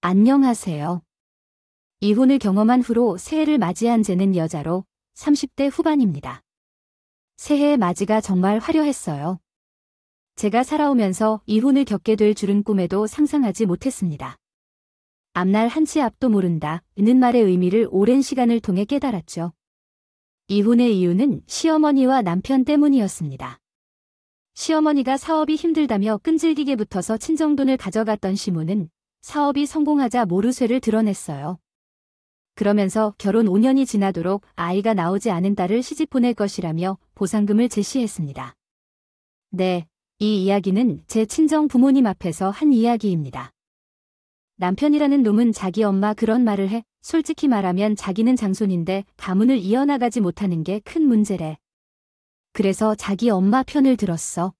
안녕하세요. 이혼을 경험한 후로 새해를 맞이한 쟤는 여자로 30대 후반입니다. 새해의 맞이가 정말 화려했어요. 제가 살아오면서 이혼을 겪게 될 줄은 꿈에도 상상하지 못했습니다. 앞날 한치 앞도 모른다는 말의 의미를 오랜 시간을 통해 깨달았죠. 이혼의 이유는 시어머니와 남편 때문이었습니다. 시어머니가 사업이 힘들다며 끈질기게 붙어서 친정돈을 가져갔던 시모는 사업이 성공하자 모르쇠를 드러냈어요. 그러면서 결혼 5년이 지나도록 아이가 나오지 않은 딸을 시집 보낼 것이라며 보상금을 제시했습니다. 네, 이 이야기는 제 친정 부모님 앞에서 한 이야기입니다. 남편이라는 놈은 자기 엄마 그런 말을 해. 솔직히 말하면 자기는 장손인데 가문을 이어나가지 못하는 게 큰 문제래. 그래서 자기 엄마 편을 들었어.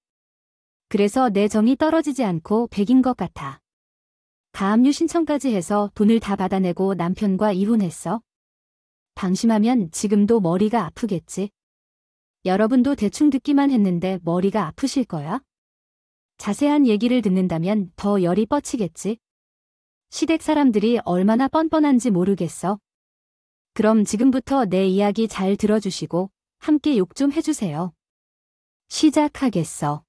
그래서 내 정이 떨어지지 않고 백인 것 같아. 가압류 신청까지 해서 돈을 다 받아내고 남편과 이혼했어. 방심하면 지금도 머리가 아프겠지. 여러분도 대충 듣기만 했는데 머리가 아프실 거야? 자세한 얘기를 듣는다면 더 열이 뻗치겠지. 시댁 사람들이 얼마나 뻔뻔한지 모르겠어. 그럼 지금부터 내 이야기 잘 들어주시고 함께 욕 좀 해주세요. 시작하겠어.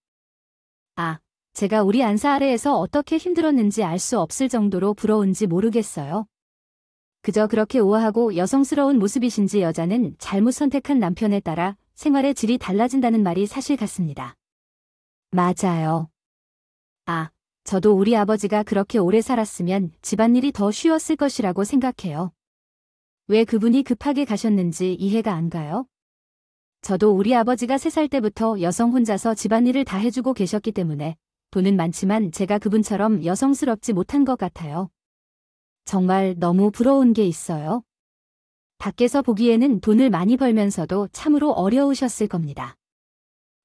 제가 우리 안사 아래에서 어떻게 힘들었는지 알 수 없을 정도로 부러운지 모르겠어요. 그저 그렇게 우아하고 여성스러운 모습이신지 여자는 잘못 선택한 남편에 따라 생활의 질이 달라진다는 말이 사실 같습니다. 맞아요. 저도 우리 아버지가 그렇게 오래 살았으면 집안일이 더 쉬웠을 것이라고 생각해요. 왜 그분이 급하게 가셨는지 이해가 안 가요? 저도 우리 아버지가 3살 때부터 여성 혼자서 집안일을 다 해주고 계셨기 때문에 돈은 많지만 제가 그분처럼 여성스럽지 못한 것 같아요. 정말 너무 부러운 게 있어요. 밖에서 보기에는 돈을 많이 벌면서도 참으로 어려우셨을 겁니다.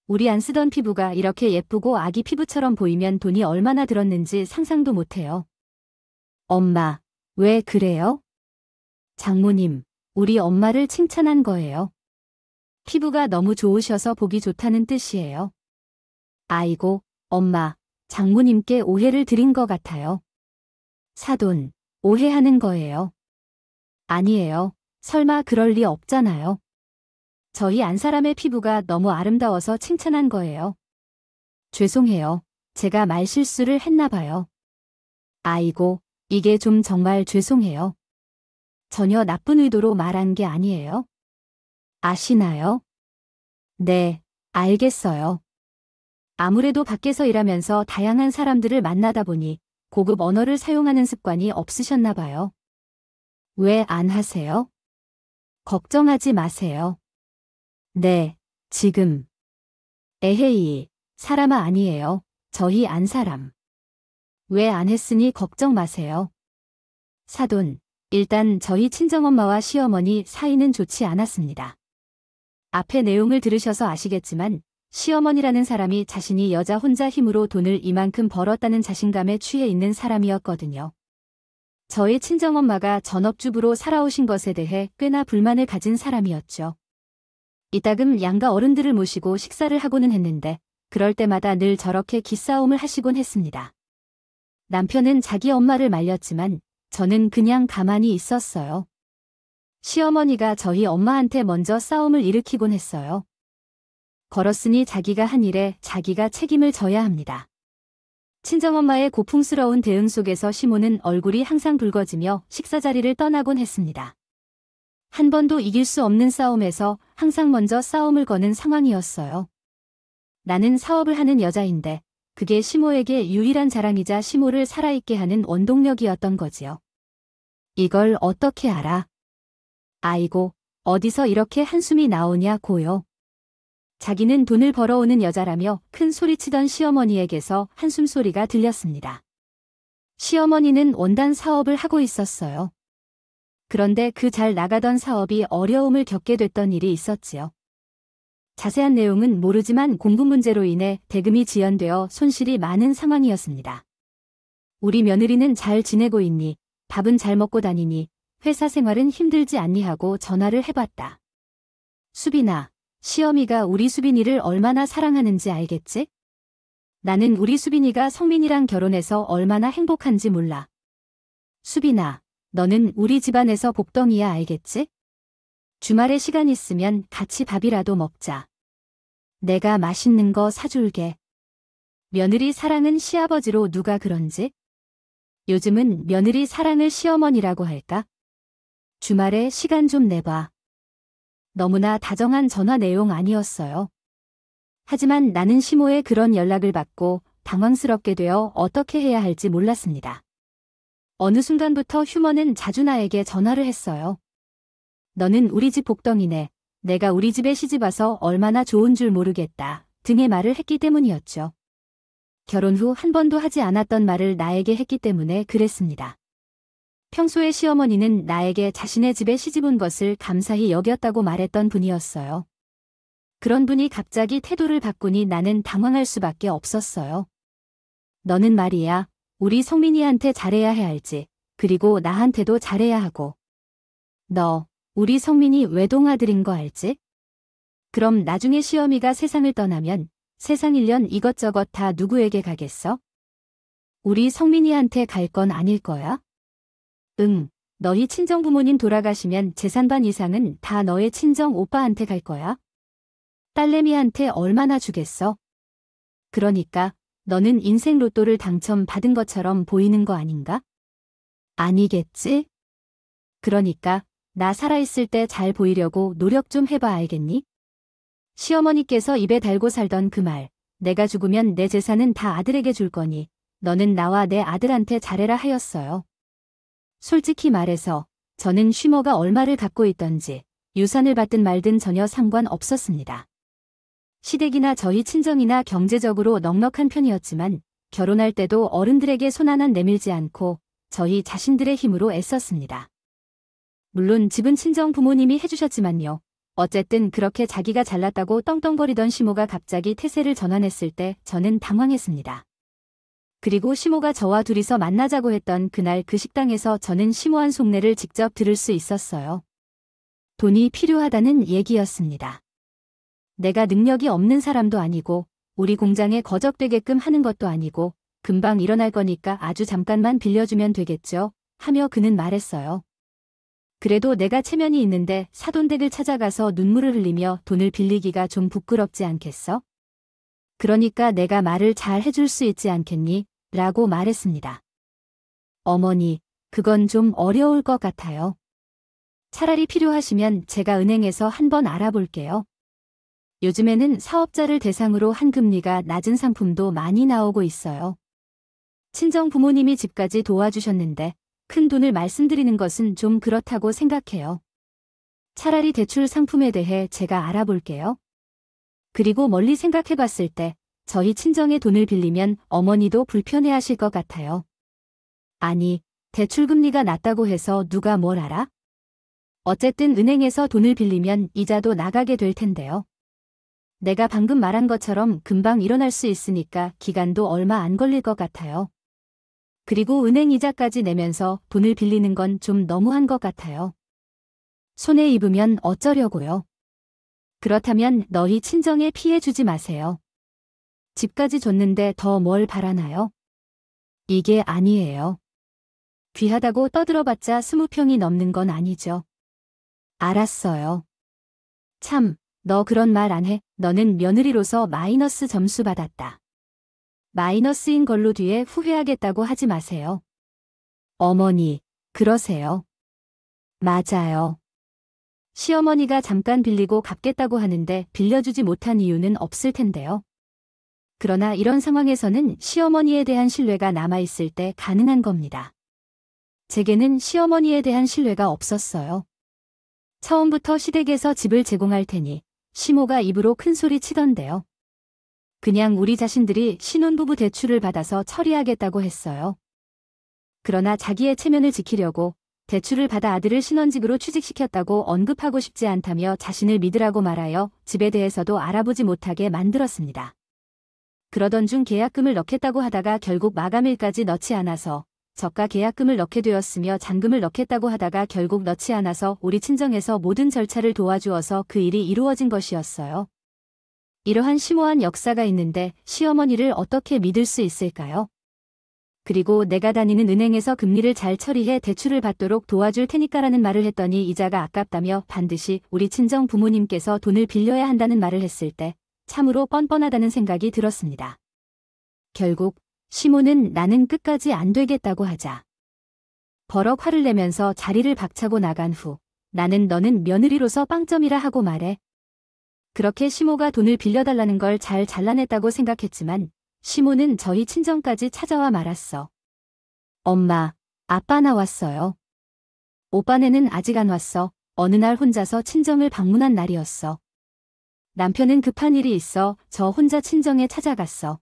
우리 안 쓰던 피부가 이렇게 예쁘고 아기 피부처럼 보이면 돈이 얼마나 들었는지 상상도 못해요. 엄마, 왜 그래요? 장모님, 우리 엄마를 칭찬한 거예요. 피부가 너무 좋으셔서 보기 좋다는 뜻이에요. 아이고, 엄마, 장모님께 오해를 드린 것 같아요. 사돈, 오해하는 거예요. 아니에요. 설마 그럴 리 없잖아요. 저희 안사람의 피부가 너무 아름다워서 칭찬한 거예요. 죄송해요. 제가 말실수를 했나 봐요. 아이고, 이게 좀 정말 죄송해요. 전혀 나쁜 의도로 말한 게 아니에요. 아시나요? 네, 알겠어요. 아무래도 밖에서 일하면서 다양한 사람들을 만나다 보니 고급 언어를 사용하는 습관이 없으셨나 봐요. 왜 안 하세요? 걱정하지 마세요. 네, 지금. 에헤이, 사람아 아니에요. 저희 안 사람. 왜 안 했으니 걱정 마세요. 사돈, 일단 저희 친정엄마와 시어머니 사이는 좋지 않았습니다. 앞의 내용을 들으셔서 아시겠지만 시어머니라는 사람이 자신이 여자 혼자 힘으로 돈을 이만큼 벌었다는 자신감에 취해 있는 사람이었거든요. 저희 친정엄마가 전업주부로 살아오신 것에 대해 꽤나 불만을 가진 사람이었죠. 이따금 양가 어른들을 모시고 식사를 하고는 했는데 그럴 때마다 늘 저렇게 기싸움을 하시곤 했습니다. 남편은 자기 엄마를 말렸지만 저는 그냥 가만히 있었어요. 시어머니가 저희 엄마한테 먼저 싸움을 일으키곤 했어요. 걸었으니 자기가 한 일에 자기가 책임을 져야 합니다. 친정엄마의 고풍스러운 대응 속에서 시모는 얼굴이 항상 붉어지며 식사 자리를 떠나곤 했습니다. 한 번도 이길 수 없는 싸움에서 항상 먼저 싸움을 거는 상황이었어요. 나는 사업을 하는 여자인데 그게 시모에게 유일한 자랑이자 시모를 살아있게 하는 원동력이었던 거지요. 이걸 어떻게 알아? 아이고, 어디서 이렇게 한숨이 나오냐고요. 자기는 돈을 벌어오는 여자라며 큰 소리치던 시어머니에게서 한숨 소리가 들렸습니다. 시어머니는 원단 사업을 하고 있었어요. 그런데 그 잘 나가던 사업이 어려움을 겪게 됐던 일이 있었지요. 자세한 내용은 모르지만 공급 문제로 인해 대금이 지연되어 손실이 많은 상황이었습니다. 우리 며느리는 잘 지내고 있니? 밥은 잘 먹고 다니니? 회사 생활은 힘들지 않니? 하고 전화를 해봤다. 수빈아, 시어미가 우리 수빈이를 얼마나 사랑하는지 알겠지? 나는 우리 수빈이가 성민이랑 결혼해서 얼마나 행복한지 몰라. 수빈아, 너는 우리 집안에서 복덩이야 알겠지? 주말에 시간 있으면 같이 밥이라도 먹자. 내가 맛있는 거 사줄게. 며느리 사랑은 시아버지로 누가 그런지? 요즘은 며느리 사랑을 시어머니라고 할까? 주말에 시간 좀 내봐. 너무나 다정한 전화 내용 아니었어요. 하지만 나는 시모의 그런 연락을 받고 당황스럽게 되어 어떻게 해야 할지 몰랐습니다. 어느 순간부터 휴머는 자주 나에게 전화를 했어요. 너는 우리 집 복덩이네. 내가 우리 집에 시집와서 얼마나 좋은 줄 모르겠다. 등의 말을 했기 때문이었죠. 결혼 후 한 번도 하지 않았던 말을 나에게 했기 때문에 그랬습니다. 평소에 시어머니는 나에게 자신의 집에 시집 온 것을 감사히 여겼다고 말했던 분이었어요. 그런 분이 갑자기 태도를 바꾸니 나는 당황할 수밖에 없었어요. 너는 말이야, 우리 성민이한테 잘해야 해 알지. 그리고 나한테도 잘해야 하고. 너, 우리 성민이 외동아들인 거 알지? 그럼 나중에 시어미가 세상을 떠나면 세상 일년 이것저것 다 누구에게 가겠어? 우리 성민이한테 갈 건 아닐 거야? 응, 너희 친정부모님 돌아가시면 재산 반 이상은 다 너의 친정 오빠한테 갈 거야. 딸내미한테 얼마나 주겠어? 그러니까 너는 인생 로또를 당첨받은 것처럼 보이는 거 아닌가? 아니겠지? 그러니까 나 살아있을 때 잘 보이려고 노력 좀 해봐 알겠니? 시어머니께서 입에 달고 살던 그 말, 내가 죽으면 내 재산은 다 아들에게 줄 거니 너는 나와 내 아들한테 잘해라 하였어요. 솔직히 말해서 저는 슈머가 얼마를 갖고 있던지 유산을 받든 말든 전혀 상관없었습니다. 시댁이나 저희 친정이나 경제적으로 넉넉한 편이었지만 결혼할 때도 어른들에게 손 하나 내밀지 않고 저희 자신들의 힘으로 애썼습니다. 물론 집은 친정 부모님이 해주셨지만요. 어쨌든 그렇게 자기가 잘났다고 떵떵거리던 시모가 갑자기 태세를 전환했을 때 저는 당황했습니다. 그리고 시모가 저와 둘이서 만나자고 했던 그날 그 식당에서 저는 시모한 속내를 직접 들을 수 있었어요. 돈이 필요하다는 얘기였습니다. 내가 능력이 없는 사람도 아니고 우리 공장에 거적되게끔 하는 것도 아니고 금방 일어날 거니까 아주 잠깐만 빌려주면 되겠죠? 하며 그는 말했어요. 그래도 내가 체면이 있는데 사돈댁을 찾아가서 눈물을 흘리며 돈을 빌리기가 좀 부끄럽지 않겠어? 그러니까 내가 말을 잘 해줄 수 있지 않겠니? 라고 말했습니다. 어머니, 그건 좀 어려울 것 같아요. 차라리 필요하시면 제가 은행에서 한번 알아볼게요. 요즘에는 사업자를 대상으로 한 금리가 낮은 상품도 많이 나오고 있어요. 친정 부모님이 집까지 도와주셨는데 큰 돈을 말씀드리는 것은 좀 그렇다고 생각해요. 차라리 대출 상품에 대해 제가 알아볼게요. 그리고 멀리 생각해 봤을 때 저희 친정에 돈을 빌리면 어머니도 불편해하실 것 같아요. 아니, 대출금리가 낮다고 해서 누가 뭘 알아? 어쨌든 은행에서 돈을 빌리면 이자도 나가게 될 텐데요. 내가 방금 말한 것처럼 금방 일어날 수 있으니까 기간도 얼마 안 걸릴 것 같아요. 그리고 은행 이자까지 내면서 돈을 빌리는 건 좀 너무한 것 같아요. 손해 입으면 어쩌려고요? 그렇다면 너희 친정에 피해 주지 마세요. 집까지 줬는데 더 뭘 바라나요? 이게 아니에요. 귀하다고 떠들어봤자 20평이 넘는 건 아니죠. 알았어요. 참, 너 그런 말 안 해. 너는 며느리로서 마이너스 점수 받았다. 마이너스인 걸로 뒤에 후회하겠다고 하지 마세요. 어머니, 그러세요. 맞아요. 시어머니가 잠깐 빌리고 갚겠다고 하는데 빌려주지 못한 이유는 없을 텐데요. 그러나 이런 상황에서는 시어머니에 대한 신뢰가 남아있을 때 가능한 겁니다. 제게는 시어머니에 대한 신뢰가 없었어요. 처음부터 시댁에서 집을 제공할 테니 시모가 입으로 큰 소리 치던데요. 그냥 우리 자신들이 신혼부부 대출을 받아서 처리하겠다고 했어요. 그러나 자기의 체면을 지키려고 대출을 받아 아들을 신혼집으로 취직시켰다고 언급하고 싶지 않다며 자신을 믿으라고 말하여 집에 대해서도 알아보지 못하게 만들었습니다. 그러던 중 계약금을 넣겠다고 하다가 결국 마감일까지 넣지 않아서 저가 계약금을 넣게 되었으며 잔금을 넣겠다고 하다가 결국 넣지 않아서 우리 친정에서 모든 절차를 도와주어서 그 일이 이루어진 것이었어요. 이러한 심오한 역사가 있는데 시어머니를 어떻게 믿을 수 있을까요? 그리고 내가 다니는 은행에서 금리를 잘 처리해 대출을 받도록 도와줄 테니까라는 말을 했더니 이자가 아깝다며 반드시 우리 친정 부모님께서 돈을 빌려야 한다는 말을 했을 때 참으로 뻔뻔하다는 생각이 들었습니다. 결국 시모는 나는 끝까지 안 되겠다고 하자 버럭 화를 내면서 자리를 박차고 나간 후 너는 며느리로서 빵점이라 하고 말해. 그렇게 시모가 돈을 빌려달라는 걸 잘 잘라냈다고 생각했지만 시모는 저희 친정까지 찾아와 말았어. 엄마, 아빠 나왔어요. 오빠네는 아직 안 왔어. 어느 날 혼자서 친정을 방문한 날이었어. 남편은 급한 일이 있어 저 혼자 친정에 찾아갔어.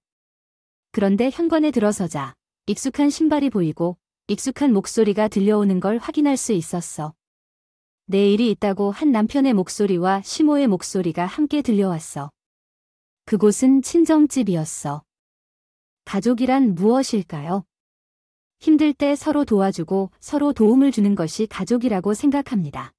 그런데 현관에 들어서자 익숙한 신발이 보이고 익숙한 목소리가 들려오는 걸 확인할 수 있었어. 내 일이 있다고 한 남편의 목소리와 시모의 목소리가 함께 들려왔어. 그곳은 친정집이었어. 가족이란 무엇일까요? 힘들 때 서로 도와주고 서로 도움을 주는 것이 가족이라고 생각합니다.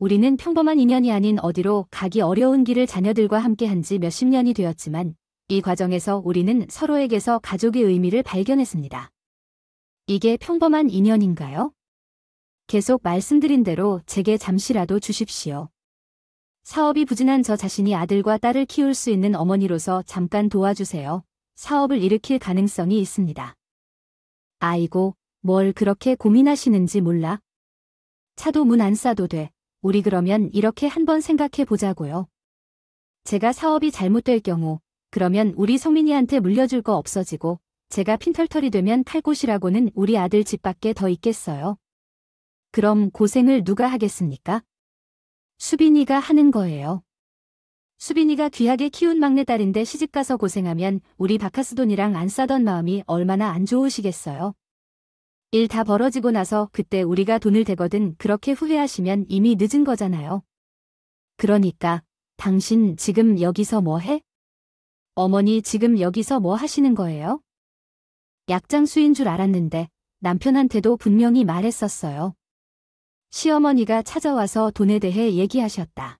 우리는 평범한 인연이 아닌 어디로 가기 어려운 길을 자녀들과 함께 한 지 몇십 년이 되었지만 이 과정에서 우리는 서로에게서 가족의 의미를 발견했습니다. 이게 평범한 인연인가요? 계속 말씀드린 대로 제게 잠시라도 주십시오. 사업이 부진한 저 자신이 아들과 딸을 키울 수 있는 어머니로서 잠깐 도와주세요. 사업을 일으킬 가능성이 있습니다. 아이고, 뭘 그렇게 고민하시는지 몰라? 차도 문 안 싸도 돼. 우리 그러면 이렇게 한번 생각해 보자고요. 제가 사업이 잘못될 경우, 그러면 우리 성민이한테 물려줄 거 없어지고, 제가 핀털털이 되면 탈 곳이라고는 우리 아들 집밖에 더 있겠어요. 그럼 고생을 누가 하겠습니까? 수빈이가 하는 거예요. 수빈이가 귀하게 키운 막내딸인데 시집가서 고생하면 우리 바카스돈이랑 안 싸던 마음이 얼마나 안 좋으시겠어요. 일 다 벌어지고 나서 그때 우리가 돈을 대거든 그렇게 후회하시면 이미 늦은 거잖아요. 그러니까 당신 지금 여기서 뭐 해? 어머니 지금 여기서 뭐 하시는 거예요? 약장수인 줄 알았는데 남편한테도 분명히 말했었어요. 시어머니가 찾아와서 돈에 대해 얘기하셨다.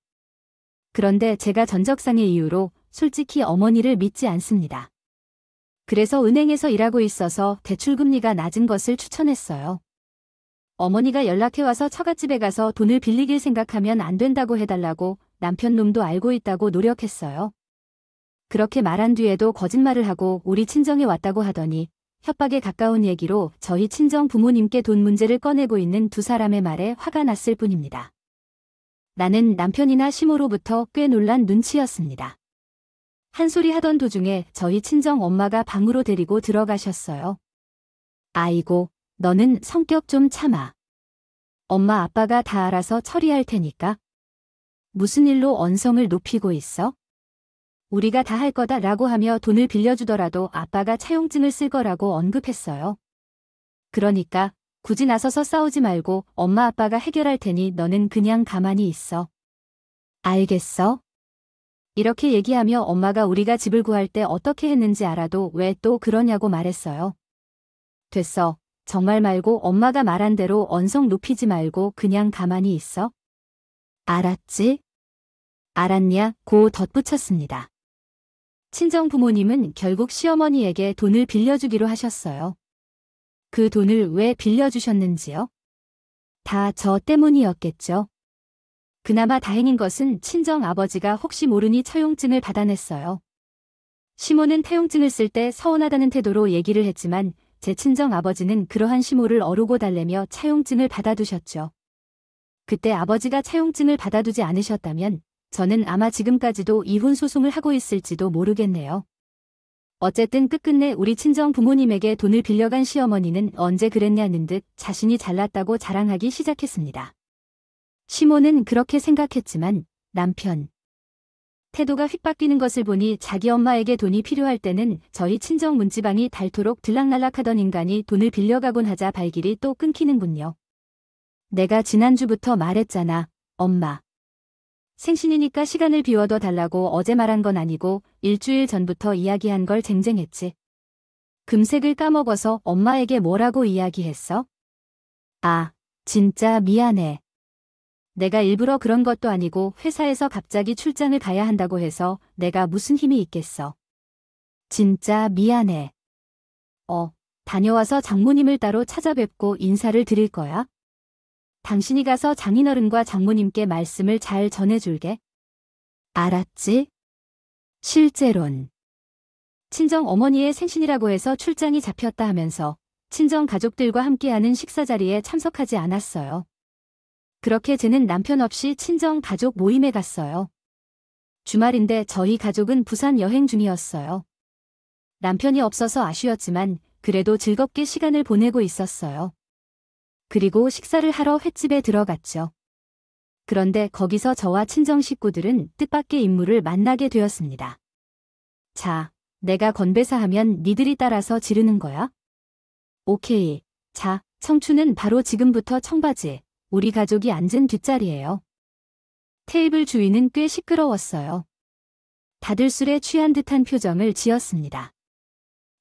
그런데 제가 전적상의 이유로 솔직히 어머니를 믿지 않습니다. 그래서 은행에서 일하고 있어서 대출금리가 낮은 것을 추천했어요. 어머니가 연락해와서 처갓집에 가서 돈을 빌리길 생각하면 안 된다고 해달라고 남편 놈도 알고 있다고 노력했어요. 그렇게 말한 뒤에도 거짓말을 하고 우리 친정에 왔다고 하더니 협박에 가까운 얘기로 저희 친정 부모님께 돈 문제를 꺼내고 있는 두 사람의 말에 화가 났을 뿐입니다. 나는 남편이나 시모로부터 꽤 놀란 눈치였습니다. 한 소리 하던 도중에 저희 친정 엄마가 방으로 데리고 들어가셨어요. 아이고, 너는 성격 좀 참아. 엄마 아빠가 다 알아서 처리할 테니까. 무슨 일로 언성을 높이고 있어? 우리가 다 할 거다 라고 하며 돈을 빌려주더라도 아빠가 차용증을 쓸 거라고 언급했어요. 그러니까 굳이 나서서 싸우지 말고 엄마 아빠가 해결할 테니 너는 그냥 가만히 있어. 알겠어? 이렇게 얘기하며 엄마가 우리가 집을 구할 때 어떻게 했는지 알아도 왜 또 그러냐고 말했어요. 됐어. 정말 말고 엄마가 말한 대로 언성 높이지 말고 그냥 가만히 있어. 알았지? 알았냐? 고 덧붙였습니다. 친정 부모님은 결국 시어머니에게 돈을 빌려주기로 하셨어요. 그 돈을 왜 빌려주셨는지요? 다 저 때문이었겠죠. 그나마 다행인 것은 친정 아버지가 혹시 모르니 차용증을 받아냈어요. 시모는 타용증을 쓸 때 서운하다는 태도로 얘기를 했지만 제 친정 아버지는 그러한 시모를 어루고 달래며 차용증을 받아두셨죠. 그때 아버지가 차용증을 받아두지 않으셨다면 저는 아마 지금까지도 이혼 소송을 하고 있을지도 모르겠네요. 어쨌든 끝끝내 우리 친정 부모님에게 돈을 빌려간 시어머니는 언제 그랬냐는 듯 자신이 잘났다고 자랑하기 시작했습니다. 시모는 그렇게 생각했지만 남편 태도가 휙 바뀌는 것을 보니 자기 엄마에게 돈이 필요할 때는 저희 친정 문지방이 닳도록 들락날락하던 인간이 돈을 빌려가곤 하자 발길이 또 끊기는군요. 내가 지난주부터 말했잖아, 엄마. 생신이니까 시간을 비워둬 달라고 어제 말한 건 아니고 일주일 전부터 이야기한 걸 쟁쟁했지. 금색을 까먹어서 엄마에게 뭐라고 이야기했어? 아, 진짜 미안해. 내가 일부러 그런 것도 아니고 회사에서 갑자기 출장을 가야 한다고 해서 내가 무슨 힘이 있겠어. 진짜 미안해. 다녀와서 장모님을 따로 찾아뵙고 인사를 드릴 거야. 당신이 가서 장인어른과 장모님께 말씀을 잘 전해줄게. 알았지? 실제론. 친정 어머니의 생신이라고 해서 출장이 잡혔다 하면서 친정 가족들과 함께하는 식사 자리에 참석하지 않았어요. 그렇게 쟤는 남편 없이 친정 가족 모임에 갔어요. 주말인데 저희 가족은 부산 여행 중이었어요. 남편이 없어서 아쉬웠지만 그래도 즐겁게 시간을 보내고 있었어요. 그리고 식사를 하러 횟집에 들어갔죠. 그런데 거기서 저와 친정 식구들은 뜻밖의 인물을 만나게 되었습니다. 자, 내가 건배사 하면 니들이 따라서 지르는 거야? 오케이. 자, 청춘은 바로 지금부터 청바지. 우리 가족이 앉은 뒷자리예요. 테이블 주위는 꽤 시끄러웠어요. 다들 술에 취한 듯한 표정을 지었습니다.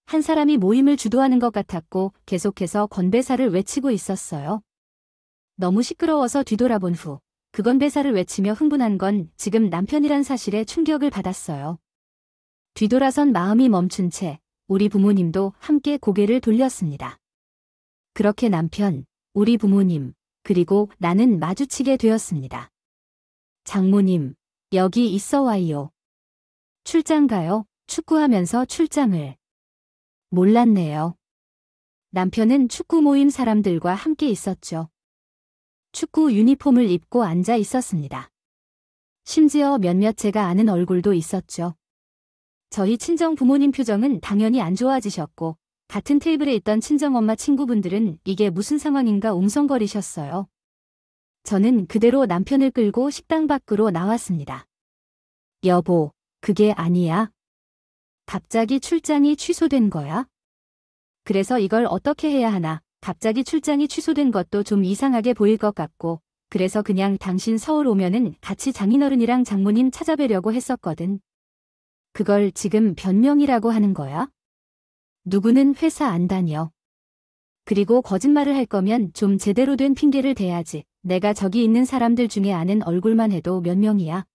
한 사람이 모임을 주도하는 것 같았고 계속해서 건배사를 외치고 있었어요. 너무 시끄러워서 뒤돌아본 후 그 건배사를 외치며 흥분한 건 지금 남편이란 사실에 충격을 받았어요. 뒤돌아선 마음이 멈춘 채 우리 부모님도 함께 고개를 돌렸습니다. 그렇게 남편, 우리 부모님, 그리고 나는 마주치게 되었습니다. 장모님, 여기 있어 와요. 출장 가요. 축구하면서 출장을. 몰랐네요. 남편은 축구 모임 사람들과 함께 있었죠. 축구 유니폼을 입고 앉아 있었습니다. 심지어 몇몇 제가 아는 얼굴도 있었죠. 저희 친정 부모님 표정은 당연히 안 좋아지셨고 같은 테이블에 있던 친정엄마 친구분들은 이게 무슨 상황인가 웅성거리셨어요. 저는 그대로 남편을 끌고 식당 밖으로 나왔습니다. 여보, 그게 아니야. 갑자기 출장이 취소된 거야? 그래서 이걸 어떻게 해야 하나? 갑자기 출장이 취소된 것도 좀 이상하게 보일 것 같고 그래서 그냥 당신 서울 오면은 같이 장인어른이랑 장모님 찾아뵈려고 했었거든. 그걸 지금 변명이라고 하는 거야? 누구는 회사 안 다녀. 그리고 거짓말을 할 거면 좀 제대로 된 핑계를 대야지. 내가 저기 있는 사람들 중에 아는 얼굴만 해도 몇 명이야.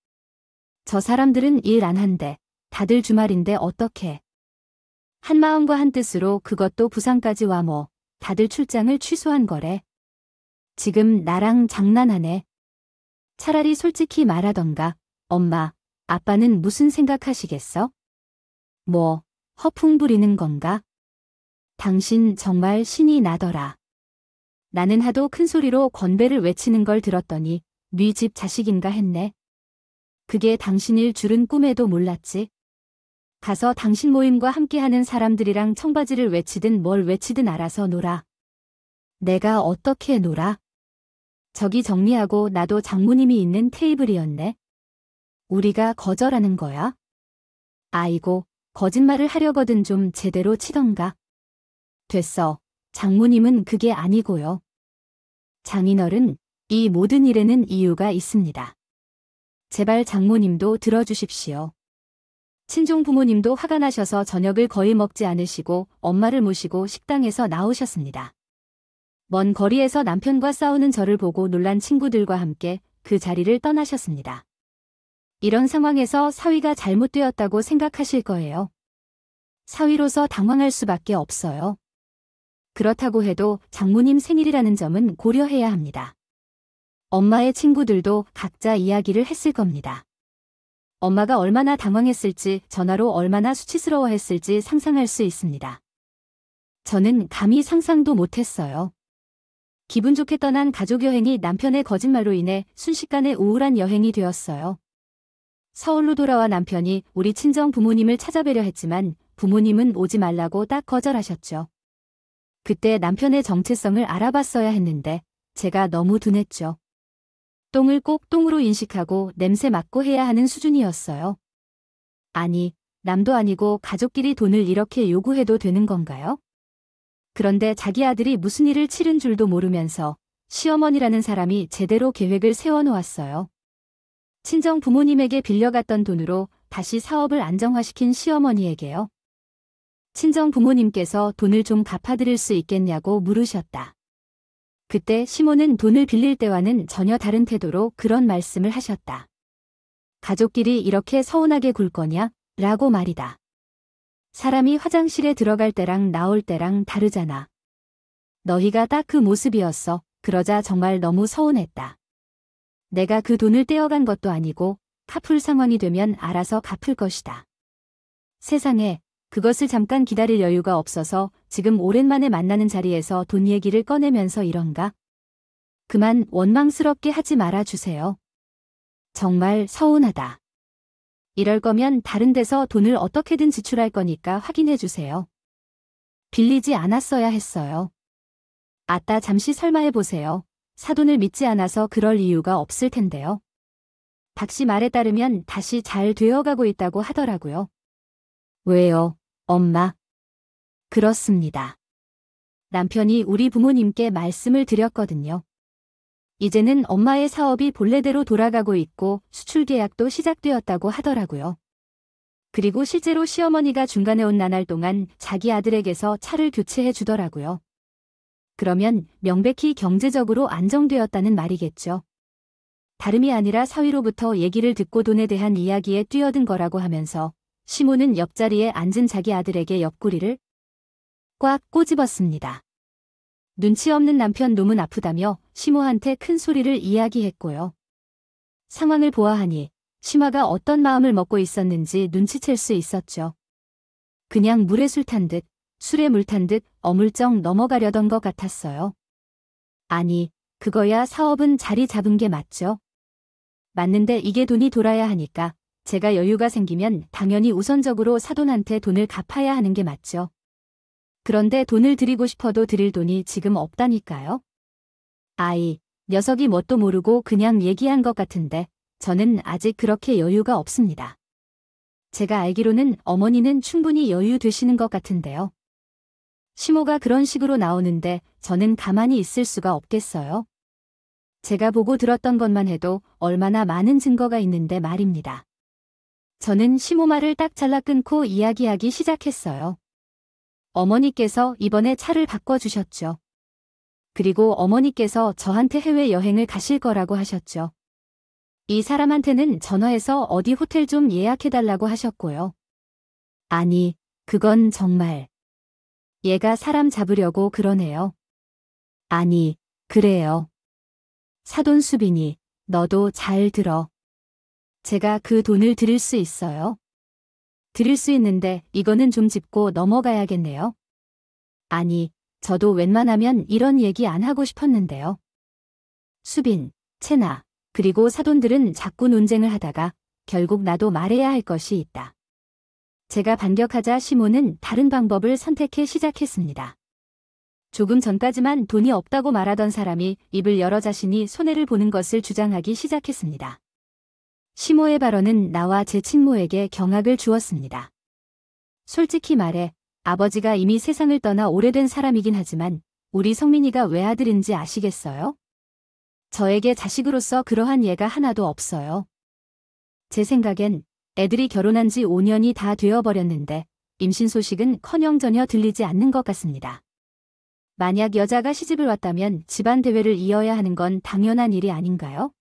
저 사람들은 일 안 한대. 다들 주말인데 어떡해. 한 마음과 한 뜻으로 그것도 부산까지 와 뭐. 다들 출장을 취소한 거래. 지금 나랑 장난하네. 차라리 솔직히 말하던가. 엄마, 아빠는 무슨 생각하시겠어? 뭐, 허풍 부리는 건가? 당신 정말 신이 나더라. 나는 하도 큰 소리로 건배를 외치는 걸 들었더니 네 집 자식인가 했네. 그게 당신일 줄은 꿈에도 몰랐지. 가서 당신 모임과 함께하는 사람들이랑 청바지를 외치든 뭘 외치든 알아서 놀아. 내가 어떻게 놀아? 저기 정리하고 나도 장모님이 있는 테이블이었네. 우리가 거절하는 거야? 아이고, 거짓말을 하려거든 좀 제대로 치던가. 됐어. 장모님은 그게 아니고요. 장인어른, 이 모든 일에는 이유가 있습니다. 제발 장모님도 들어주십시오. 친정 부모님도 화가 나셔서 저녁을 거의 먹지 않으시고 엄마를 모시고 식당에서 나오셨습니다. 먼 거리에서 남편과 싸우는 저를 보고 놀란 친구들과 함께 그 자리를 떠나셨습니다. 이런 상황에서 사위가 잘못되었다고 생각하실 거예요. 사위로서 당황할 수밖에 없어요. 그렇다고 해도 장모님 생일이라는 점은 고려해야 합니다. 엄마의 친구들도 각자 이야기를 했을 겁니다. 엄마가 얼마나 당황했을지, 전화로 얼마나 수치스러워했을지 상상할 수 있습니다. 저는 감히 상상도 못했어요. 기분 좋게 떠난 가족 여행이 남편의 거짓말로 인해 순식간에 우울한 여행이 되었어요. 서울로 돌아와 남편이 우리 친정 부모님을 찾아뵈려 했지만 부모님은 오지 말라고 딱 거절하셨죠. 그때 남편의 정체성을 알아봤어야 했는데 제가 너무 둔했죠. 똥을 꼭 똥으로 인식하고 냄새 맡고 해야 하는 수준이었어요. 아니, 남도 아니고 가족끼리 돈을 이렇게 요구해도 되는 건가요? 그런데 자기 아들이 무슨 일을 치른 줄도 모르면서 시어머니라는 사람이 제대로 계획을 세워놓았어요. 친정 부모님에게 빌려갔던 돈으로 다시 사업을 안정화시킨 시어머니에게요. 친정 부모님께서 돈을 좀 갚아드릴 수 있겠냐고 물으셨다. 그때 시모는 돈을 빌릴 때와는 전혀 다른 태도로 그런 말씀을 하셨다. 가족끼리 이렇게 서운하게 굴 거냐? 라고 말이다. 사람이 화장실에 들어갈 때랑 나올 때랑 다르잖아. 너희가 딱 그 모습이었어. 그러자 정말 너무 서운했다. 내가 그 돈을 떼어간 것도 아니고 갚을 상황이 되면 알아서 갚을 것이다. 세상에 그것을 잠깐 기다릴 여유가 없어서 지금 오랜만에 만나는 자리에서 돈 얘기를 꺼내면서 이런가? 그만 원망스럽게 하지 말아 주세요. 정말 서운하다. 이럴 거면 다른 데서 돈을 어떻게든 지출할 거니까 확인해 주세요. 빌리지 않았어야 했어요. 아따 잠시 설마 해보세요. 사돈을 믿지 않아서 그럴 이유가 없을 텐데요. 박씨 말에 따르면 다시 잘 되어가고 있다고 하더라고요. 왜요, 엄마? 그렇습니다. 남편이 우리 부모님께 말씀을 드렸거든요. 이제는 엄마의 사업이 본래대로 돌아가고 있고 수출 계약도 시작되었다고 하더라고요. 그리고 실제로 시어머니가 중간에 온 나날 동안 자기 아들에게서 차를 교체해 주더라고요. 그러면 명백히 경제적으로 안정되었다는 말이겠죠. 다름이 아니라 사위로부터 얘기를 듣고 돈에 대한 이야기에 뛰어든 거라고 하면서 시모는 옆자리에 앉은 자기 아들에게 옆구리를 꽉 꼬집었습니다. 눈치 없는 남편 놈은 아프다며 시모한테 큰 소리를 이야기했고요. 상황을 보아하니 시마가 어떤 마음을 먹고 있었는지 눈치챌 수 있었죠. 그냥 물에 술 탄 듯, 술에 물 탄 듯 어물쩍 넘어가려던 것 같았어요. 아니, 그거야 사업은 자리 잡은 게 맞죠. 맞는데 이게 돈이 돌아야 하니까 제가 여유가 생기면 당연히 우선적으로 사돈한테 돈을 갚아야 하는 게 맞죠. 그런데 돈을 드리고 싶어도 드릴 돈이 지금 없다니까요. 아이, 녀석이 뭣도 모르고 그냥 얘기한 것 같은데 저는 아직 그렇게 여유가 없습니다. 제가 알기로는 어머니는 충분히 여유 되시는 것 같은데요. 시모가 그런 식으로 나오는데 저는 가만히 있을 수가 없겠어요. 제가 보고 들었던 것만 해도 얼마나 많은 증거가 있는데 말입니다. 저는 시모 말을 딱 잘라 끊고 이야기하기 시작했어요. 어머니께서 이번에 차를 바꿔주셨죠. 그리고 어머니께서 저한테 해외여행을 가실 거라고 하셨죠. 이 사람한테는 전화해서 어디 호텔 좀 예약해달라고 하셨고요. 아니, 그건 정말. 얘가 사람 잡으려고 그러네요. 아니, 그래요. 사돈 수빈이, 너도 잘 들어. 제가 그 돈을 드릴 수 있어요. 드릴 수 있는데 이거는 좀 짚고 넘어가야겠네요. 아니, 저도 웬만하면 이런 얘기 안 하고 싶었는데요. 수빈, 채나, 그리고 사돈들은 자꾸 논쟁을 하다가 결국 나도 말해야 할 것이 있다. 제가 반격하자 시모는 다른 방법을 선택해 시작했습니다. 조금 전까지만 돈이 없다고 말하던 사람이 입을 열어 자신이 손해를 보는 것을 주장하기 시작했습니다. 시모의 발언은 나와 제 친모에게 경악을 주었습니다. 솔직히 말해 아버지가 이미 세상을 떠나 오래된 사람이긴 하지만 우리 성민이가 외아들인지 아시겠어요? 저에게 자식으로서 그러한 예가 하나도 없어요. 제 생각엔 애들이 결혼한 지 5년이 다 되어버렸는데 임신 소식은커녕 전혀 들리지 않는 것 같습니다. 만약 여자가 시집을 왔다면 집안 대회를 이어야 하는 건 당연한 일이 아닌가요?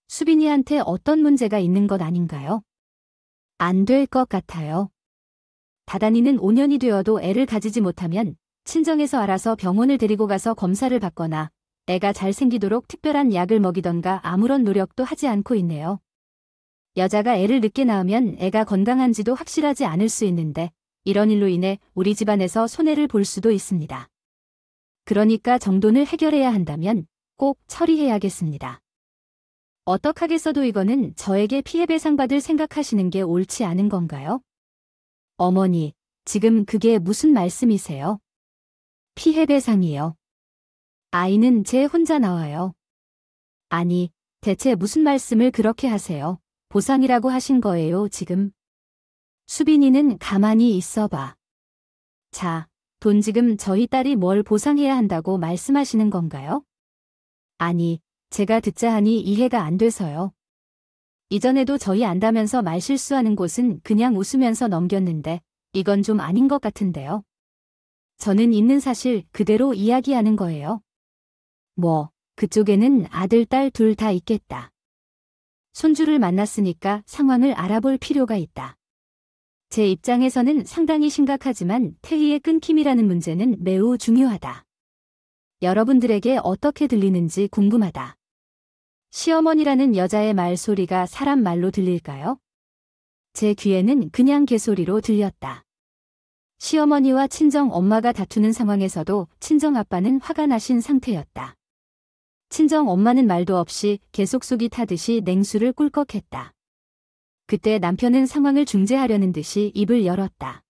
수빈이한테 어떤 문제가 있는 것 아닌가요? 안 될 것 같아요. 다단이는 5년이 되어도 애를 가지지 못하면 친정에서 알아서 병원을 데리고 가서 검사를 받거나 애가 잘 생기도록 특별한 약을 먹이던가 아무런 노력도 하지 않고 있네요. 여자가 애를 늦게 낳으면 애가 건강한지도 확실하지 않을 수 있는데 이런 일로 인해 우리 집안에서 손해를 볼 수도 있습니다. 그러니까 정돈을 해결해야 한다면 꼭 처리해야겠습니다. 어떡하겠어도 이거는 저에게 피해배상받을 생각하시는 게 옳지 않은 건가요? 어머니, 지금 그게 무슨 말씀이세요? 피해배상이요. 아이는 제 혼자 나와요. 아니, 대체 무슨 말씀을 그렇게 하세요? 보상이라고 하신 거예요, 지금? 수빈이는 가만히 있어봐. 자, 돈 지금 저희 딸이 뭘 보상해야 한다고 말씀하시는 건가요? 아니, 제가 듣자 하니 이해가 안 돼서요. 이전에도 저희 안다면서 말실수하는 곳은 그냥 웃으면서 넘겼는데 이건 좀 아닌 것 같은데요. 저는 있는 사실 그대로 이야기하는 거예요. 뭐, 그쪽에는 아들, 딸 둘 다 있겠다. 손주를 만났으니까 상황을 알아볼 필요가 있다. 제 입장에서는 상당히 심각하지만 태희의 끊김이라는 문제는 매우 중요하다. 여러분들에게 어떻게 들리는지 궁금하다. 시어머니라는 여자의 말소리가 사람 말로 들릴까요? 제 귀에는 그냥 개소리로 들렸다. 시어머니와 친정 엄마가 다투는 상황에서도 친정 아빠는 화가 나신 상태였다. 친정 엄마는 말도 없이 계속 속이 타듯이 냉수를 꿀꺽했다. 그때 남편은 상황을 중재하려는 듯이 입을 열었다.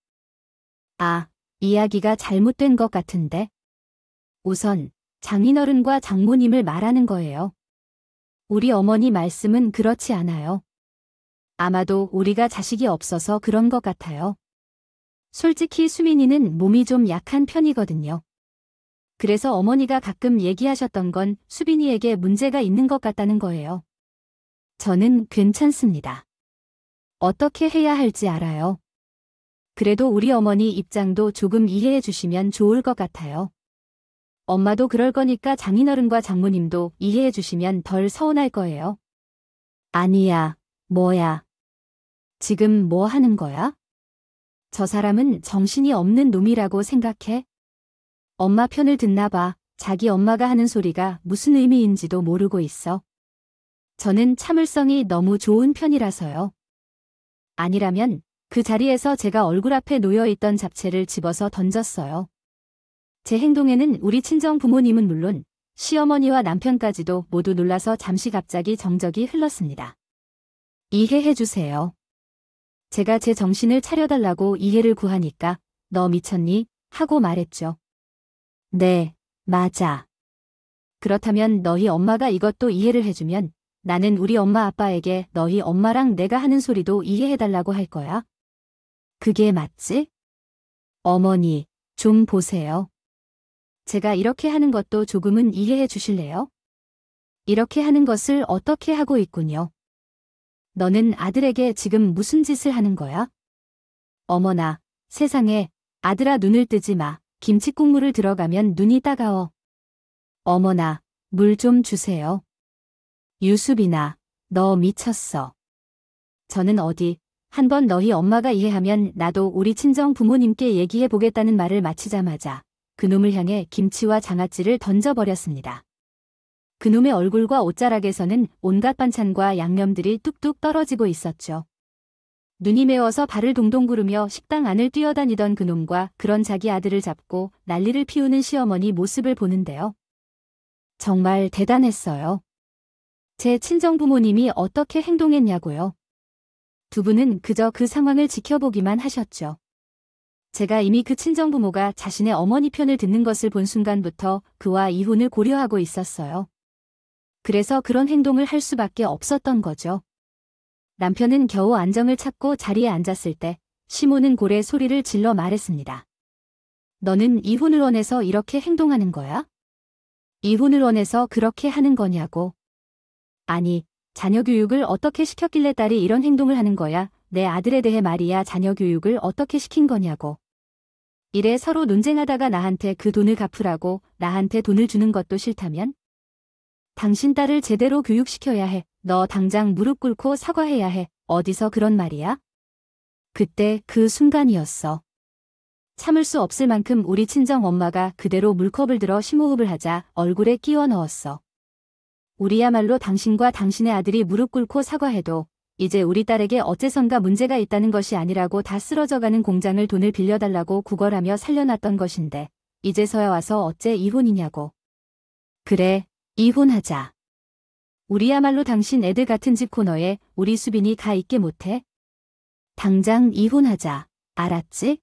아, 이야기가 잘못된 것 같은데. 우선 장인어른과 장모님을 말하는 거예요. 우리 어머니 말씀은 그렇지 않아요. 아마도 우리가 자식이 없어서 그런 것 같아요. 솔직히 수민이는 몸이 좀 약한 편이거든요. 그래서 어머니가 가끔 얘기하셨던 건 수빈이에게 문제가 있는 것 같다는 거예요. 저는 괜찮습니다. 어떻게 해야 할지 알아요. 그래도 우리 어머니 입장도 조금 이해해 주시면 좋을 것 같아요. 엄마도 그럴 거니까 장인어른과 장모님도 이해해 주시면 덜 서운할 거예요. 아니야, 뭐야. 지금 뭐 하는 거야? 저 사람은 정신이 없는 놈이라고 생각해? 엄마 편을 듣나 봐. 자기 엄마가 하는 소리가 무슨 의미인지도 모르고 있어. 저는 참을성이 너무 좋은 편이라서요. 아니라면 그 자리에서 제가 얼굴 앞에 놓여있던 잡채를 집어서 던졌어요. 제 행동에는 우리 친정 부모님은 물론 시어머니와 남편까지도 모두 놀라서 잠시 갑자기 정적이 흘렀습니다. 이해해 주세요. 제가 제 정신을 차려달라고 이해를 구하니까 너 미쳤니? 하고 말했죠. 네, 맞아. 그렇다면 너희 엄마가 이것도 이해를 해주면 나는 우리 엄마 아빠에게 너희 엄마랑 내가 하는 소리도 이해해달라고 할 거야. 그게 맞지? 어머니, 좀 보세요. 제가 이렇게 하는 것도 조금은 이해해 주실래요? 이렇게 하는 것을 어떻게 하고 있군요. 너는 아들에게 지금 무슨 짓을 하는 거야? 어머나, 세상에, 아들아 눈을 뜨지 마. 김치국물을 들어가면 눈이 따가워. 어머나, 물 좀 주세요. 유수빈아, 너 미쳤어. 저는 어디, 한번 너희 엄마가 이해하면 나도 우리 친정 부모님께 얘기해 보겠다는 말을 마치자마자 그놈을 향해 김치와 장아찌를 던져버렸습니다. 그놈의 얼굴과 옷자락에서는 온갖 반찬과 양념들이 뚝뚝 떨어지고 있었죠. 눈이 매워서 발을 동동 구르며 식당 안을 뛰어다니던 그놈과 그런 자기 아들을 잡고 난리를 피우는 시어머니 모습을 보는데요. 정말 대단했어요. 제 친정 부모님이 어떻게 행동했냐고요. 두 분은 그저 그 상황을 지켜보기만 하셨죠. 제가 이미 그 친정 부모가 자신의 어머니 편을 듣는 것을 본 순간부터 그와 이혼을 고려하고 있었어요. 그래서 그런 행동을 할 수밖에 없었던 거죠. 남편은 겨우 안정을 찾고 자리에 앉았을 때 시모는 고래 소리를 질러 말했습니다. 너는 이혼을 원해서 이렇게 행동하는 거야? 이혼을 원해서 그렇게 하는 거냐고. 아니, 자녀 교육을 어떻게 시켰길래 딸이 이런 행동을 하는 거야? 내 아들에 대해 말이야. 자녀 교육을 어떻게 시킨 거냐고. 이래 서로 논쟁하다가 나한테 그 돈을 갚으라고 나한테 돈을 주는 것도 싫다면? 당신 딸을 제대로 교육시켜야 해. 너 당장 무릎 꿇고 사과해야 해. 어디서 그런 말이야? 그때 그 순간이었어. 참을 수 없을 만큼 우리 친정 엄마가 그대로 물컵을 들어 심호흡을 하자 얼굴에 끼워 넣었어. 우리야말로 당신과 당신의 아들이 무릎 꿇고 사과해도 이제 우리 딸에게 어째선가 문제가 있다는 것이 아니라고 다 쓰러져가는 공장을 돈을 빌려달라고 구걸하며 살려놨던 것인데 이제서야 와서 어째 이혼이냐고. 그래, 이혼하자. 우리야말로 당신 애들 같은 집 코너에 우리 수빈이 가 있게 못해? 당장 이혼하자. 알았지?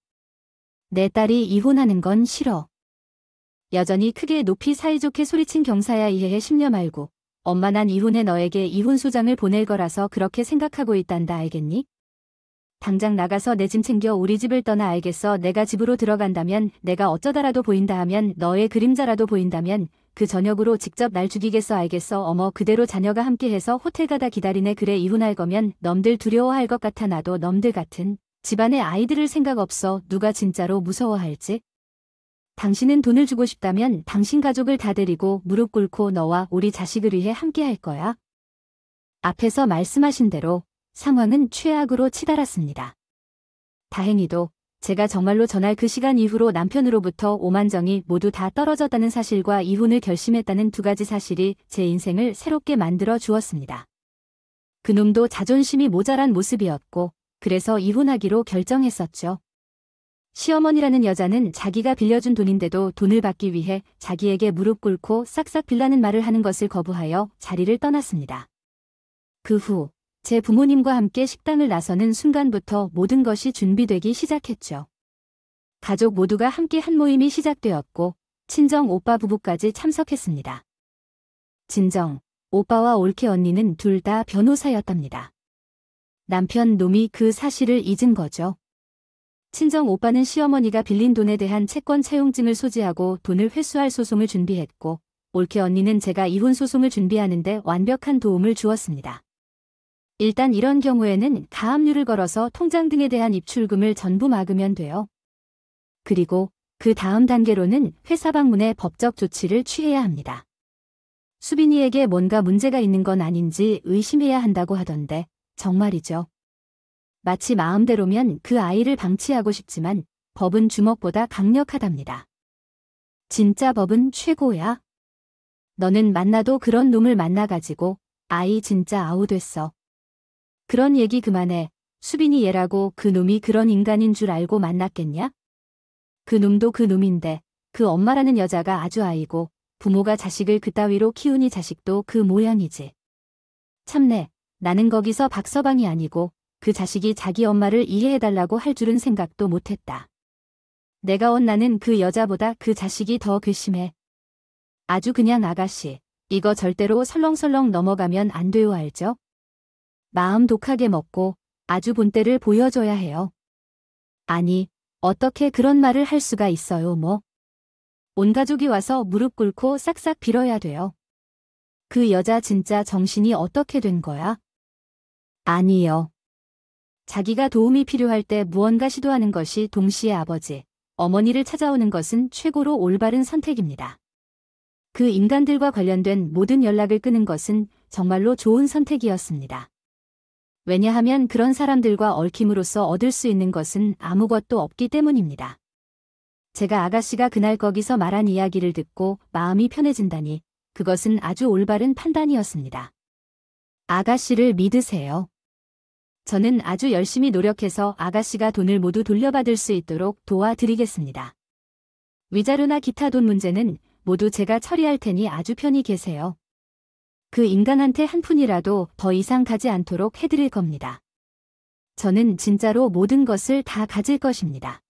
내 딸이 이혼하는 건 싫어. 여전히 크게 높이 사이좋게 소리친 경사야 이해해 심려 말고. 엄마 난 이혼해 너에게 이혼소장을 보낼 거라서 그렇게 생각하고 있단다 알겠니? 당장 나가서 내 짐 챙겨 우리 집을 떠나 알겠어. 내가 집으로 들어간다면 내가 어쩌다라도 보인다 하면 너의 그림자라도 보인다면 그 저녁으로 직접 날 죽이겠어 알겠어. 어머 그대로 자녀가 함께해서 호텔 가다 기다리네. 그래 이혼할 거면 넘들 두려워할 것 같아. 나도 넘들 같은 집안의 아이들을 생각 없어. 누가 진짜로 무서워할지. 당신은 돈을 주고 싶다면 당신 가족을 다 데리고 무릎 꿇고 너와 우리 자식을 위해 함께 할 거야. 앞에서 말씀하신 대로 상황은 최악으로 치달았습니다. 다행히도 제가 정말로 전날 그 시간 이후로 남편으로부터 오만정이 모두 다 떨어졌다는 사실과 이혼을 결심했다는 두 가지 사실이 제 인생을 새롭게 만들어 주었습니다. 그놈도 자존심이 모자란 모습이었고 그래서 이혼하기로 결정했었죠. 시어머니라는 여자는 자기가 빌려준 돈인데도 돈을 받기 위해 자기에게 무릎 꿇고 싹싹 빌라는 말을 하는 것을 거부하여 자리를 떠났습니다. 그 후 제 부모님과 함께 식당을 나서는 순간부터 모든 것이 준비되기 시작했죠. 가족 모두가 함께 한 모임이 시작되었고 친정 오빠 부부까지 참석했습니다. 진정 오빠와 올케 언니는 둘 다 변호사였답니다. 남편 놈이 그 사실을 잊은 거죠. 친정 오빠는 시어머니가 빌린 돈에 대한 채권 차용증을 소지하고 돈을 회수할 소송을 준비했고 올케 언니는 제가 이혼 소송을 준비하는데 완벽한 도움을 주었습니다. 일단 이런 경우에는 가압류를 걸어서 통장 등에 대한 입출금을 전부 막으면 돼요. 그리고 그 다음 단계로는 회사 방문에 법적 조치를 취해야 합니다. 수빈이에게 뭔가 문제가 있는 건 아닌지 의심해야 한다고 하던데 정말이죠. 마치 마음대로면 그 아이를 방치하고 싶지만 법은 주먹보다 강력하답니다. 진짜 법은 최고야. 너는 만나도 그런 놈을 만나가지고 아이 진짜 아웃됐어. 그런 얘기 그만해. 수빈이 얘라고 그 놈이 그런 인간인 줄 알고 만났겠냐? 그 놈도 그 놈인데 그 엄마라는 여자가 아주 아이고 부모가 자식을 그따위로 키우니 자식도 그 모양이지. 참내, 나는 거기서 박서방이 아니고 그 자식이 자기 엄마를 이해해달라고 할 줄은 생각도 못했다. 내가 온 나는 그 여자보다 그 자식이 더 괘씸해. 아주 그냥 아가씨, 이거 절대로 설렁설렁 넘어가면 안 돼요 알죠? 마음 독하게 먹고 아주 본때를 보여줘야 해요. 아니, 어떻게 그런 말을 할 수가 있어요 뭐. 온 가족이 와서 무릎 꿇고 싹싹 빌어야 돼요. 그 여자 진짜 정신이 어떻게 된 거야? 아니요. 자기가 도움이 필요할 때 무언가 시도하는 것이 동시에 아버지, 어머니를 찾아오는 것은 최고로 올바른 선택입니다. 그 인간들과 관련된 모든 연락을 끊은 것은 정말로 좋은 선택이었습니다. 왜냐하면 그런 사람들과 얽힘으로써 얻을 수 있는 것은 아무것도 없기 때문입니다. 제가 아가씨가 그날 거기서 말한 이야기를 듣고 마음이 편해진다니 그것은 아주 올바른 판단이었습니다. 아가씨를 믿으세요. 저는 아주 열심히 노력해서 아가씨가 돈을 모두 돌려받을 수 있도록 도와드리겠습니다. 위자료나 기타 돈 문제는 모두 제가 처리할 테니 아주 편히 계세요. 그 인간한테 한 푼이라도 더 이상 가지 않도록 해드릴 겁니다. 저는 진짜로 모든 것을 다 가질 것입니다.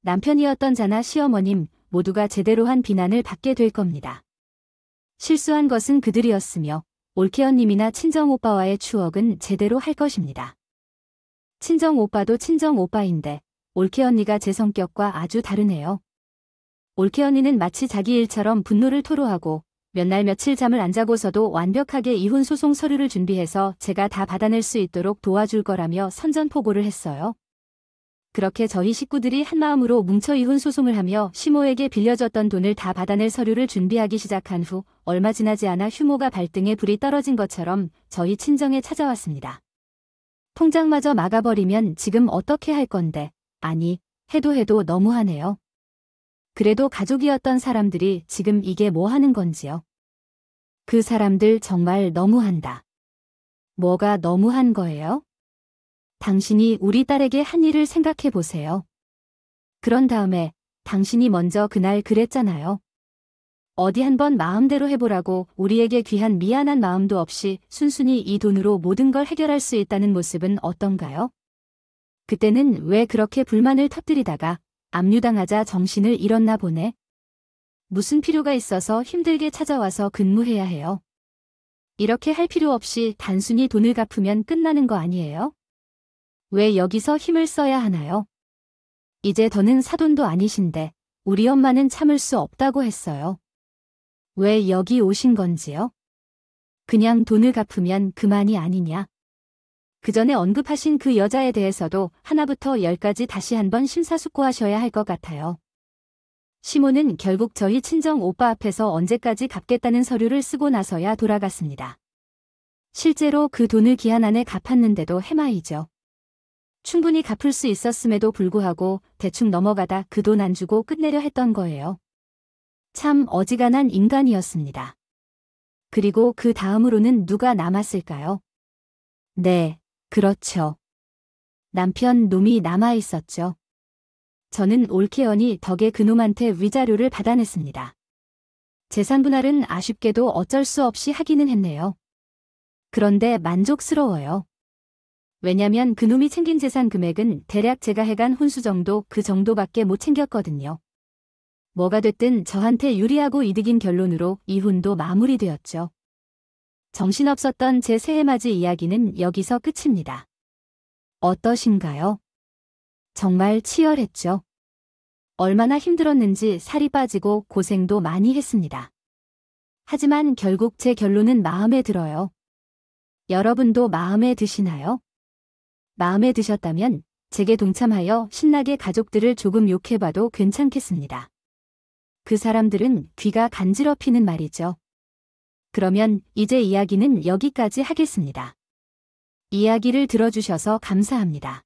남편이었던 자나 시어머님 모두가 제대로 한 비난을 받게 될 겁니다. 실수한 것은 그들이었으며 올케언님이나 친정오빠와의 추억은 제대로 할 것입니다. 친정오빠도 친정오빠인데 올케언니가 제 성격과 아주 다르네요. 올케언니는 마치 자기 일처럼 분노를 토로하고 몇 날 며칠 잠을 안 자고서도 완벽하게 이혼 소송 서류를 준비해서 제가 다 받아낼 수 있도록 도와줄 거라며 선전포고를 했어요. 그렇게 저희 식구들이 한마음으로 뭉쳐 이혼 소송을 하며 시모에게 빌려줬던 돈을 다 받아낼 서류를 준비하기 시작한 후 얼마 지나지 않아 휴모가 발등에 불이 떨어진 것처럼 저희 친정에 찾아왔습니다. 통장마저 막아버리면 지금 어떻게 할 건데, 아니, 해도 너무하네요. 그래도 가족이었던 사람들이 지금 이게 뭐 하는 건지요. 그 사람들 정말 너무한다. 뭐가 너무한 거예요? 당신이 우리 딸에게 한 일을 생각해 보세요. 그런 다음에 당신이 먼저 그날 그랬잖아요. 어디 한번 마음대로 해보라고 우리에게 귀한 미안한 마음도 없이 순순히 이 돈으로 모든 걸 해결할 수 있다는 모습은 어떤가요? 그때는 왜 그렇게 불만을 터뜨리다가 압류당하자 정신을 잃었나 보네. 무슨 필요가 있어서 힘들게 찾아와서 근무해야 해요. 이렇게 할 필요 없이 단순히 돈을 갚으면 끝나는 거 아니에요? 왜 여기서 힘을 써야 하나요? 이제 더는 사돈도 아니신데 우리 엄마는 참을 수 없다고 했어요. 왜 여기 오신 건지요? 그냥 돈을 갚으면 그만이 아니냐? 그 전에 언급하신 그 여자에 대해서도 하나부터 10까지 다시 한번 심사숙고하셔야 할 것 같아요. 시모는 결국 저희 친정 오빠 앞에서 언제까지 갚겠다는 서류를 쓰고 나서야 돌아갔습니다. 실제로 그 돈을 기한 안에 갚았는데도 해마이죠. 충분히 갚을 수 있었음에도 불구하고 대충 넘어가다 그 돈 안 주고 끝내려 했던 거예요. 참 어지간한 인간이었습니다. 그리고 그 다음으로는 누가 남았을까요? 네, 그렇죠. 남편 놈이 남아 있었죠. 저는 올케어니 덕에 그놈한테 위자료를 받아냈습니다. 재산 분할은 아쉽게도 어쩔 수 없이 하기는 했네요. 그런데 만족스러워요. 왜냐면 그놈이 챙긴 재산 금액은 대략 제가 해간 혼수 정도 그 정도밖에 못 챙겼거든요. 뭐가 됐든 저한테 유리하고 이득인 결론으로 이혼도 마무리되었죠. 정신없었던 제 새해맞이 이야기는 여기서 끝입니다. 어떠신가요? 정말 치열했죠. 얼마나 힘들었는지 살이 빠지고 고생도 많이 했습니다. 하지만 결국 제 결론은 마음에 들어요. 여러분도 마음에 드시나요? 마음에 드셨다면 제게 동참하여 신나게 가족들을 조금 욕해봐도 괜찮겠습니다. 그 사람들은 귀가 간지럽히는 말이죠. 그러면 이제 이야기는 여기까지 하겠습니다. 이야기를 들어주셔서 감사합니다.